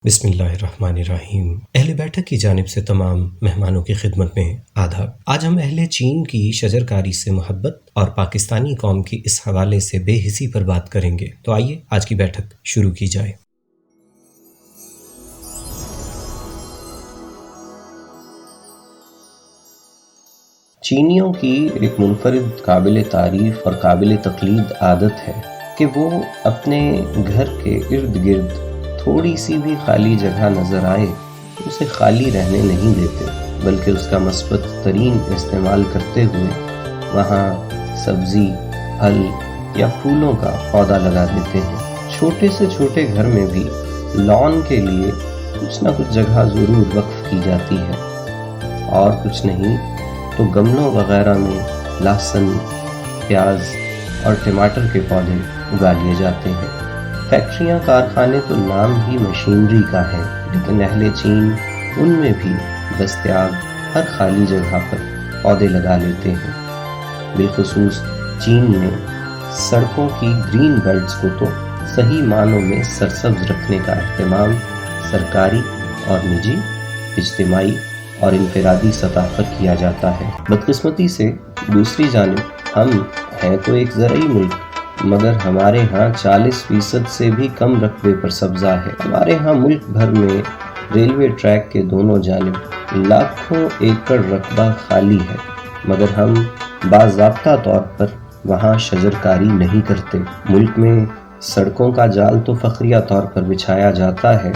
بسم اللہ الرحمن الرحیم۔ اہل بیٹھک کی جانب سے تمام مہمانوں کی خدمت میں آداب۔ آج ہم اہل چین کی شجرکاری سے محبت اور پاکستانی قوم کی اس حوالے سے بے حسی پر بات کریں گے، تو آئیے آج کی بیٹھک شروع کی جائے۔ چینیوں کی ایک منفرد قابل تعریف اور قابل تقلید عادت ہے کہ وہ اپنے گھر کے ارد گرد تھوڑی سی بھی خالی جگہ نظر آئے تو اسے خالی رہنے نہیں دیتے، بلکہ اس کا مثبت ترین استعمال کرتے ہوئے وہاں سبزی، پھل یا پھولوں کا پودا لگا دیتے ہیں۔ چھوٹے سے چھوٹے گھر میں بھی لان کے لیے کچھ نہ کچھ جگہ ضرور وقف کی جاتی ہے، اور کچھ نہیں تو گملوں وغیرہ میں لہسن، پیاز اور ٹماٹر کے پودے اگا لیے جاتے ہیں۔ فیکٹریاں، کارخانے تو نام ہی مشینری کا ہے، لیکن اہل چین ان میں بھی دستیاب ہر خالی جگہ پر پودے لگا لیتے ہیں۔ بالخصوص چین میں سڑکوں کی گرین بیلٹس کو تو صحیح معنوں میں سرسبز رکھنے کا اہتمام سرکاری اور نجی، اجتماعی اور انفرادی سطح پر کیا جاتا ہے۔ بدقسمتی سے دوسری جانب ہم ہیں تو ایک زرعی ملک، مگر ہمارے ہاں 40% سے بھی کم رقبے پر سبزہ ہے۔ ہمارے ہاں ملک بھر میں ریلوے ٹریک کے دونوں جانب لاکھوں ایکڑ رقبہ خالی ہے، مگر ہم باضابطہ طور پر وہاں شجرکاری نہیں کرتے۔ ملک میں سڑکوں کا جال تو فخریہ طور پر بچھایا جاتا ہے،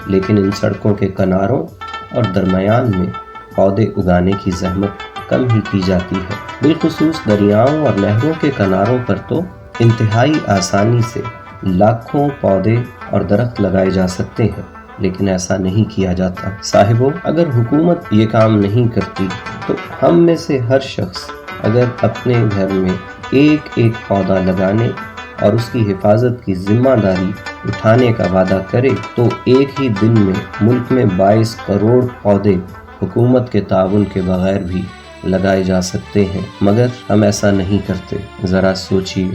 لیکن ان سڑکوں کے کناروں اور درمیان میں پودے اگانے کی زحمت کم ہی کی جاتی ہے۔ بالخصوص دریاؤں اور نہروں کے کناروں پر تو انتہائی آسانی سے لاکھوں پودے اور درخت لگائے جا سکتے ہیں، لیکن ایسا نہیں کیا جاتا۔ صاحبو، اگر حکومت یہ کام نہیں کرتی تو ہم میں سے ہر شخص اگر اپنے گھر میں ایک ایک پودا لگانے اور اس کی حفاظت کی ذمہ داری اٹھانے کا وعدہ کرے تو ایک ہی دن میں ملک میں 22 کروڑ پودے حکومت کے تعاون کے بغیر بھی لگائے جا سکتے ہیں، مگر ہم ایسا نہیں کرتے۔ ذرا سوچیے۔